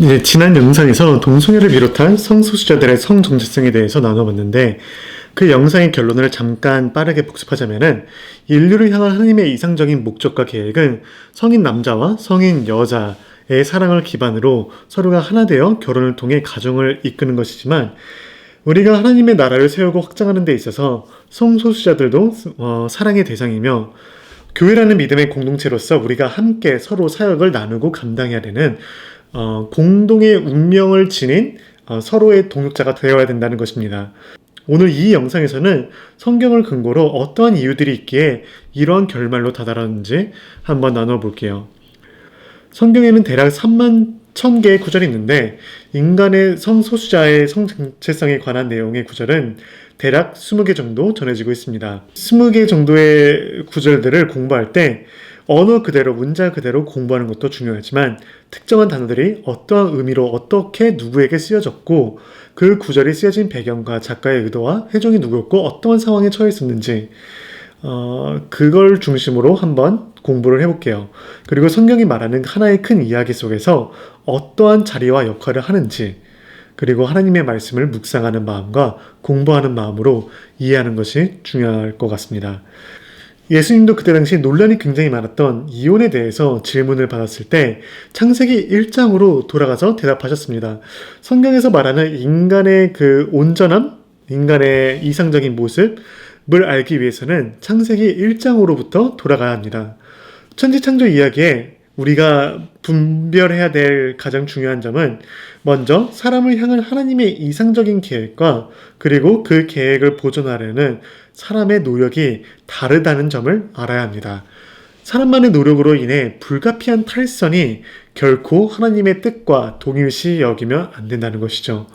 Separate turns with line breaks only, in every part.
이제 지난 영상에서 동성애를 비롯한 성소수자들의 성 정체성에 대해서 나눠봤는데 그 영상의 결론을 잠깐 빠르게 복습하자면은 인류를 향한 하나님의 이상적인 목적과 계획은 성인 남자와 성인 여자의 사랑을 기반으로 서로가 하나 되어 결혼을 통해 가정을 이끄는 것이지만 우리가 하나님의 나라를 세우고 확장하는 데 있어서 성소수자들도 사랑의 대상이며 교회라는 믿음의 공동체로서 우리가 함께 서로 사역을 나누고 감당해야 되는 공동의 운명을 지닌 서로의 동역자가 되어야 된다는 것입니다. 오늘 이 영상에서는 성경을 근거로 어떠한 이유들이 있기에 이러한 결말로 다다랐는지 한번 나눠볼게요. 성경에는 대략 3만 1000개의 구절이 있는데 인간의 성소수자의 성정체성에 관한 내용의 구절은 대략 20개 정도 전해지고 있습니다. 20개 정도의 구절들을 공부할 때 언어 그대로, 문자 그대로 공부하는 것도 중요하지만 특정한 단어들이 어떠한 의미로 어떻게 누구에게 쓰여졌고 그 구절이 쓰여진 배경과 작가의 의도와 회종이 누구였고 어떠한 상황에 처해 있었는지 그걸 중심으로 한번 공부를 해볼게요. 그리고 성경이 말하는 하나의 큰 이야기 속에서 어떠한 자리와 역할을 하는지 그리고 하나님의 말씀을 묵상하는 마음과 공부하는 마음으로 이해하는 것이 중요할 것 같습니다. 예수님도 그때 당시 논란이 굉장히 많았던 이혼에 대해서 질문을 받았을 때 창세기 1장으로 돌아가서 대답하셨습니다. 성경에서 말하는 인간의 그 온전함, 인간의 이상적인 모습을 알기 위해서는 창세기 1장으로부터 돌아가야 합니다. 천지창조 이야기에 우리가 분별해야 될 가장 중요한 점은 먼저 사람을 향한 하나님의 이상적인 계획과 그리고 그 계획을 보존하려는 사람의 노력이 다르다는 점을 알아야 합니다. 사람만의 노력으로 인해 불가피한 탈선이 결코 하나님의 뜻과 동일시 여기면 안 된다는 것이죠.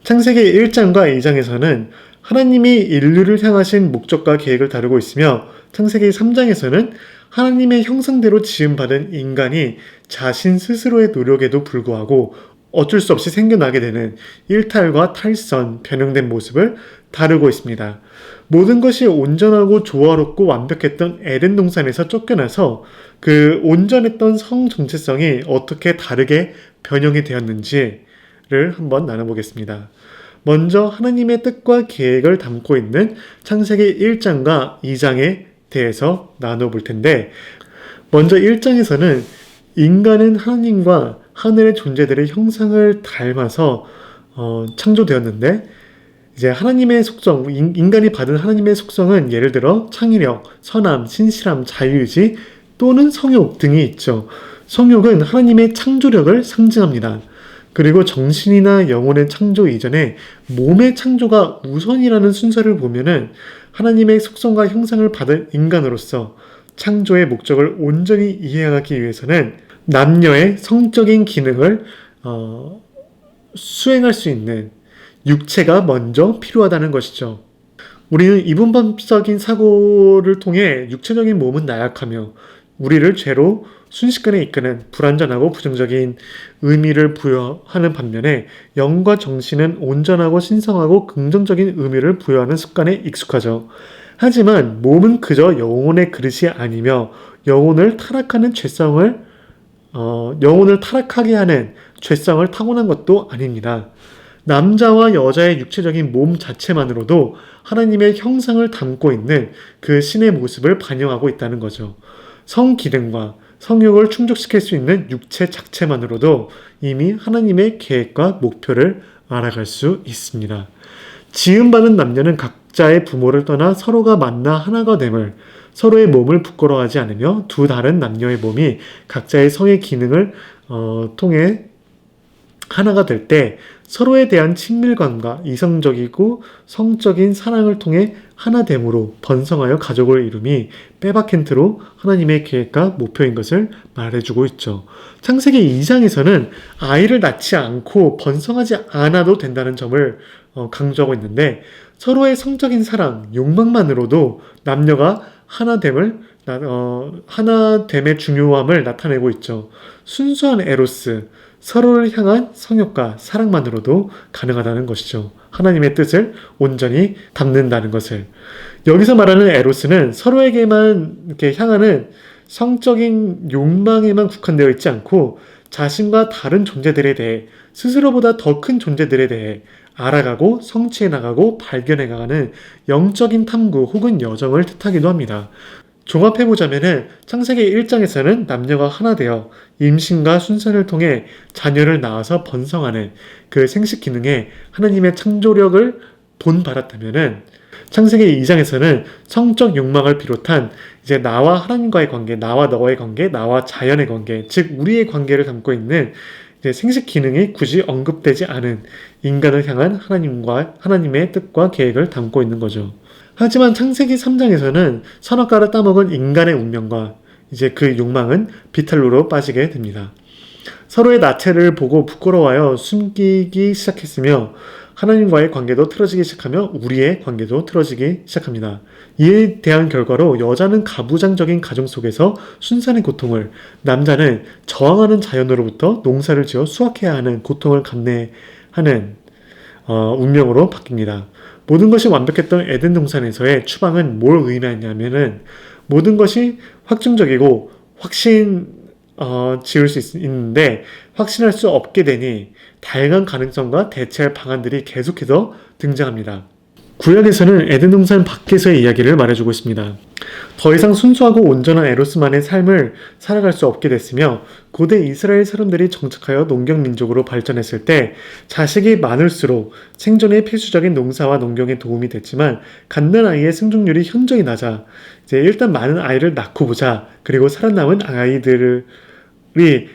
창세기 1장과 2장에서는 하나님이 인류를 향하신 목적과 계획을 다루고 있으며 창세기 3장에서는 하나님의 형상대로 지음받은 인간이 자신 스스로의 노력에도 불구하고 어쩔 수 없이 생겨나게 되는 일탈과 탈선, 변형된 모습을 다루고 있습니다. 모든 것이 온전하고 조화롭고 완벽했던 에덴 동산에서 쫓겨나서 그 온전했던 성 정체성이 어떻게 다르게 변형이 되었는지를 한번 나눠보겠습니다. 먼저 하나님의 뜻과 계획을 담고 있는 창세기 1장과 2장에 대해서 나눠볼 텐데 먼저 1장에서는 인간은 하나님과 하늘의 존재들의 형상을 닮아서 창조되었는데 이제 하나님의 속성, 인간이 받은 하나님의 속성은 예를 들어 창의력, 선함, 신실함, 자유의지 또는 성욕 등이 있죠. 성욕은 하나님의 창조력을 상징합니다. 그리고 정신이나 영혼의 창조 이전에 몸의 창조가 우선이라는 순서를 보면은 하나님의 속성과 형상을 받은 인간으로서 창조의 목적을 온전히 이해하기 위해서는 남녀의 성적인 기능을 수행할 수 있는 육체가 먼저 필요하다는 것이죠. 우리는 이분법적인 사고를 통해 육체적인 몸은 나약하며 우리를 죄로 순식간에 이끄는 불완전하고 부정적인 의미를 부여하는 반면에 영과 정신은 온전하고 신성하고 긍정적인 의미를 부여하는 습관에 익숙하죠. 하지만 몸은 그저 영혼의 그릇이 아니며 영혼을 타락하게 하는 죄성을 타고난 것도 아닙니다. 남자와 여자의 육체적인 몸 자체만으로도 하나님의 형상을 담고 있는 그 신의 모습을 반영하고 있다는 거죠. 성기능과 성욕을 충족시킬 수 있는 육체 자체만으로도 이미 하나님의 계획과 목표를 알아갈 수 있습니다. 지음받은 남녀는 각자의 부모를 떠나 서로가 만나 하나가 됨을 서로의 몸을 부끄러워하지 않으며 두 다른 남녀의 몸이 각자의 성의 기능을 통해 하나가 될 때 서로에 대한 친밀감과 이성적이고 성적인 사랑을 통해 하나됨으로 번성하여 가족을 이룸이 빼박켄트로 하나님의 계획과 목표인 것을 말해주고 있죠. 창세기 2장에서는 아이를 낳지 않고 번성하지 않아도 된다는 점을 강조하고 있는데 서로의 성적인 사랑, 욕망만으로도 남녀가 하나됨의 중요함을 나타내고 있죠. 순수한 에로스, 서로를 향한 성욕과 사랑만으로도 가능하다는 것이죠. 하나님의 뜻을 온전히 담는다는 것을. 여기서 말하는 에로스는 서로에게만 이렇게 향하는 성적인 욕망에만 국한되어 있지 않고 자신과 다른 존재들에 대해, 스스로보다 더 큰 존재들에 대해 알아가고 성취해 나가고 발견해 나가는 영적인 탐구 혹은 여정을 뜻하기도 합니다. 종합해보자면은 창세기 1장에서는 남녀가 하나 되어 임신과 순산을 통해 자녀를 낳아서 번성하는 그 생식 기능에 하나님의 창조력을 본받았다면은 창세기 2장에서는 성적 욕망을 비롯한 이제 나와 하나님과의 관계, 나와 너의 관계, 나와 자연의 관계, 즉 우리의 관계를 담고 있는 이제 생식 기능이 굳이 언급되지 않은 인간을 향한 하나님의 뜻과 계획을 담고 있는 거죠. 하지만 창세기 3장에서는 선악과를 따먹은 인간의 운명과 이제 그 욕망은 비탈로로 빠지게 됩니다. 서로의 나체를 보고 부끄러워하여 숨기기 시작했으며 하나님과의 관계도 틀어지기 시작하며 우리의 관계도 틀어지기 시작합니다. 이에 대한 결과로 여자는 가부장적인 가정 속에서 순산의 고통을, 남자는 저항하는 자연으로부터 농사를 지어 수확해야 하는 고통을 감내하는 운명으로 바뀝니다. 모든 것이 완벽했던 에덴 동산에서의 추방은 뭘 의미하냐면은 모든 것이 확정적이고 지을 수 있는데 확신할 수 없게 되니 다양한 가능성과 대체할 방안들이 계속해서 등장합니다. 구약에서는 에덴 동산 밖에서의 이야기를 말해주고 있습니다. 더 이상 순수하고 온전한 에로스만의 삶을 살아갈 수 없게 됐으며 고대 이스라엘 사람들이 정착하여 농경민족으로 발전했을 때 자식이 많을수록 생존에 필수적인 농사와 농경에 도움이 됐지만 갖는 아이의 생존율이 현저히 낮아 이제 일단 많은 아이를 낳고 보자, 그리고 살아남은 아이들이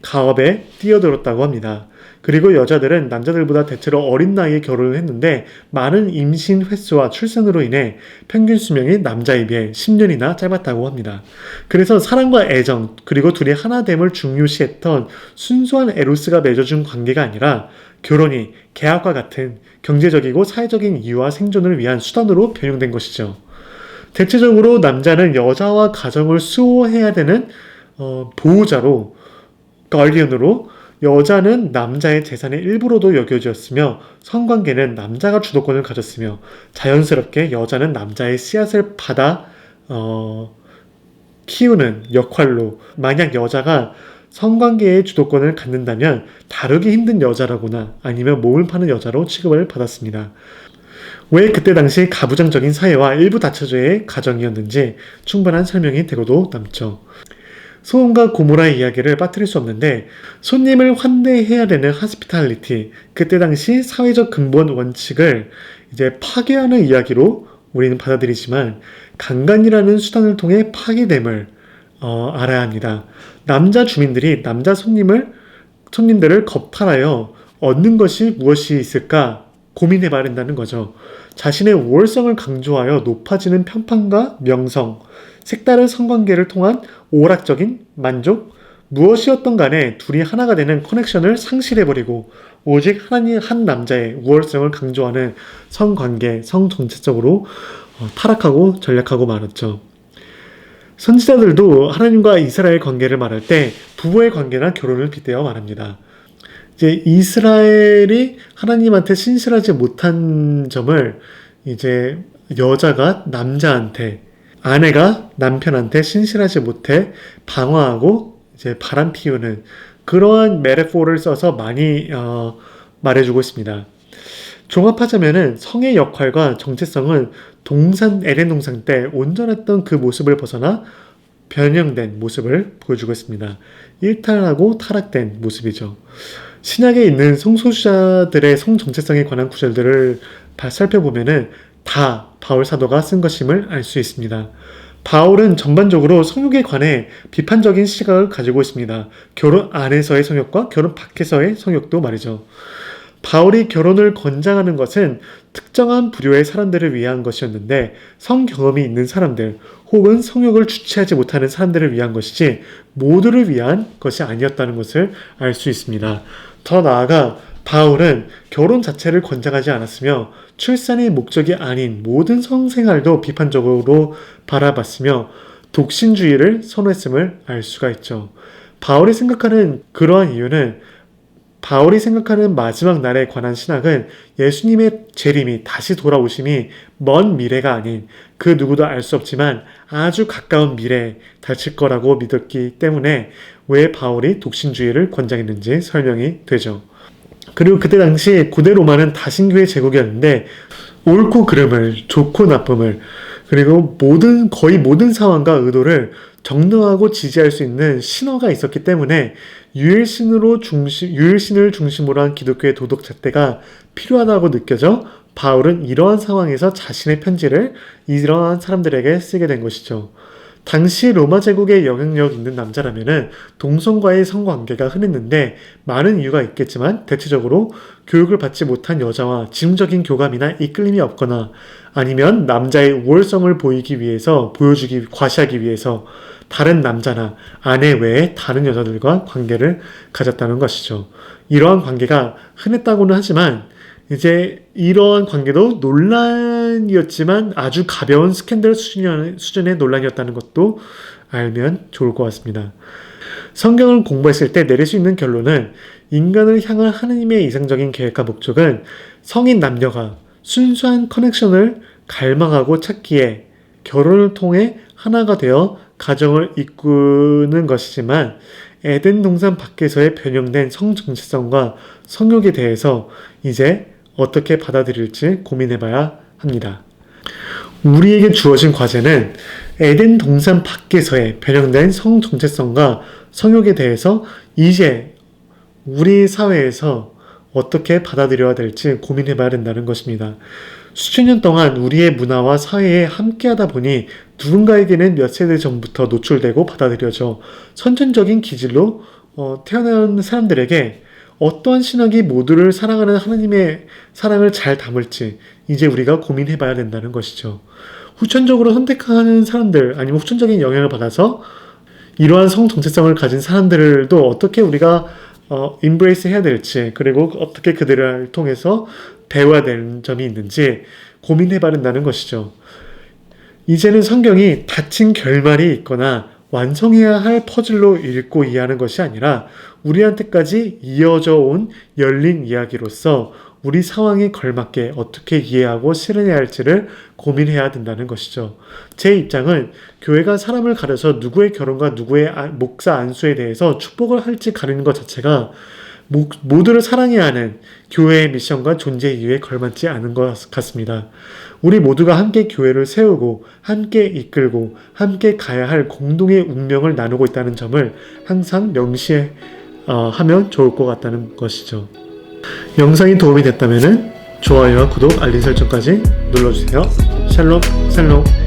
가업에 뛰어들었다고 합니다. 그리고 여자들은 남자들보다 대체로 어린 나이에 결혼을 했는데 많은 임신 횟수와 출산으로 인해 평균 수명이 남자에 비해 10년이나 짧았다고 합니다. 그래서 사랑과 애정 그리고 둘이 하나됨을 중요시했던 순수한 에로스가 맺어준 관계가 아니라 결혼이 계약과 같은 경제적이고 사회적인 이유와 생존을 위한 수단으로 변형된 것이죠. 대체적으로 남자는 여자와 가정을 수호해야 되는 보호자로, 가디언으로, 여자는 남자의 재산의 일부로도 여겨졌으며 성관계는 남자가 주도권을 가졌으며 자연스럽게 여자는 남자의 씨앗을 받아 키우는 역할로, 만약 여자가 성관계의 주도권을 갖는다면 다루기 힘든 여자라거나 아니면 몸을 파는 여자로 취급을 받았습니다. 왜 그때 당시 가부장적인 사회와 일부 다처제의 가정이었는지 충분한 설명이 되고도 남죠. 소돔과 고모라의 이야기를 빠뜨릴 수 없는데 손님을 환대해야 되는 하스피탈리티, 그때 당시 사회적 근본 원칙을 이제 파괴하는 이야기로 우리는 받아들이지만 강간이라는 수단을 통해 파괴됨을 알아야 합니다. 남자 주민들이 남자 손님들을 겁탈하여 얻는 것이 무엇이 있을까 고민해봐야 된다는 거죠. 자신의 우월성을 강조하여 높아지는 편판과 명성, 색다른 성관계를 통한 오락적인 만족, 무엇이었던 간에 둘이 하나가 되는 커넥션을 상실해버리고 오직 한 남자의 우월성을 강조하는 성관계, 성정체적으로 타락하고 전략하고 말았죠. 선지자들도 하나님과 이스라엘 관계를 말할 때 부부의 관계나 결혼을 빗대어 말합니다. 이제 이스라엘이 하나님한테 신실하지 못한 점을 이제 여자가 남자한테, 아내가 남편한테 신실하지 못해 방어하고 이제 바람 피우는 그러한 메타포를 써서 많이 말해주고 있습니다. 종합하자면은 성의 역할과 정체성은 에덴 동산 때 온전했던 그 모습을 벗어나 변형된 모습을 보여주고 있습니다. 일탈하고 타락된 모습이죠. 신약에 있는 성소수자들의 성 정체성에 관한 구절들을 살펴보면은 다 바울 사도가 쓴 것임을 알 수 있습니다. 바울은 전반적으로 성욕에 관해 비판적인 시각을 가지고 있습니다. 결혼 안에서의 성욕과 결혼 밖에서의 성욕도 말이죠. 바울이 결혼을 권장하는 것은 특정한 부류의 사람들을 위한 것이었는데 성 경험이 있는 사람들 혹은 성욕을 주체하지 못하는 사람들을 위한 것이지 모두를 위한 것이 아니었다는 것을 알 수 있습니다. 더 나아가 바울은 결혼 자체를 권장하지 않았으며 출산이 목적이 아닌 모든 성생활도 비판적으로 바라봤으며 독신주의를 선호했음을 알 수가 있죠. 바울이 생각하는 그러한 이유는 바울이 생각하는 마지막 날에 관한 신학은 예수님의 재림이 다시 돌아오심이 먼 미래가 아닌 그 누구도 알 수 없지만 아주 가까운 미래에 닥칠 거라고 믿었기 때문에 왜 바울이 독신주의를 권장했는지 설명이 되죠. 그리고 그때 당시 고대 로마는 다신교의 제국이었는데 옳고 그름을, 좋고 나쁨을, 그리고 거의 모든 상황과 의도를 정당하고 지지할 수 있는 신화가 있었기 때문에 유일신을 중심으로 한 기독교의 도덕 잣대가 필요하다고 느껴져 바울은 이러한 상황에서 자신의 편지를 이러한 사람들에게 쓰게 된 것이죠. 당시 로마 제국에 영향력 있는 남자라면은 동성과의 성관계가 흔했는데 많은 이유가 있겠지만 대체적으로 교육을 받지 못한 여자와 지능적인 교감이나 이끌림이 없거나 아니면 남자의 우월성을 과시하기 위해서 다른 남자나 아내 외에 다른 여자들과 관계를 가졌다는 것이죠. 이러한 관계가 흔했다고는 하지만 이제 이러한 관계도 논란이었지만 아주 가벼운 스캔들 수준의 논란이었다는 것도 알면 좋을 것 같습니다. 성경을 공부했을 때 내릴 수 있는 결론은 인간을 향한 하느님의 이상적인 계획과 목적은 성인 남녀가 순수한 커넥션을 갈망하고 찾기에 결혼을 통해 하나가 되어 가정을 이끄는 것이지만 에덴 동산 밖에서의 변형된 성 정체성과 성욕에 대해서 이제 어떻게 받아들일지 고민해봐야 합니다. 우리에게 주어진 과제는 에덴 동산 밖에서의 변형된 성 정체성과 성욕에 대해서 이제 우리 사회에서 어떻게 받아들여야 될지 고민해봐야 된다는 것입니다. 수천 년 동안 우리의 문화와 사회에 함께하다 보니 누군가에게는 몇 세대 전부터 노출되고 받아들여져 선천적인 기질로 태어난 사람들에게 어떠한 신학이 모두를 사랑하는 하나님의 사랑을 잘 담을지 이제 우리가 고민해봐야 된다는 것이죠. 후천적으로 선택하는 사람들 아니면 후천적인 영향을 받아서 이러한 성 정체성을 가진 사람들도 어떻게 우리가 인브레이스 해야 될지 그리고 어떻게 그들을 통해서 배워야 되는 점이 있는지 고민해봐야 된다는 것이죠. 이제는 성경이 닫힌 결말이 있거나 완성해야 할 퍼즐로 읽고 이해하는 것이 아니라 우리한테까지 이어져 온 열린 이야기로서 우리 상황에 걸맞게 어떻게 이해하고 실현해야 할지를 고민해야 된다는 것이죠. 제 입장은 교회가 사람을 가려서 누구의 결혼과 누구의 목사 안수에 대해서 축복을 할지 가리는 것 자체가 모두를 사랑해야 하는 교회의 미션과 존재 이유에 걸맞지 않은 것 같습니다. 우리 모두가 함께 교회를 세우고 함께 이끌고 함께 가야 할 공동의 운명을 나누고 있다는 점을 항상 명시하면 좋을 것 같다는 것이죠. 영상이 도움이 됐다면 좋아요와 구독, 알림 설정까지 눌러주세요. 샬롬 샬롬.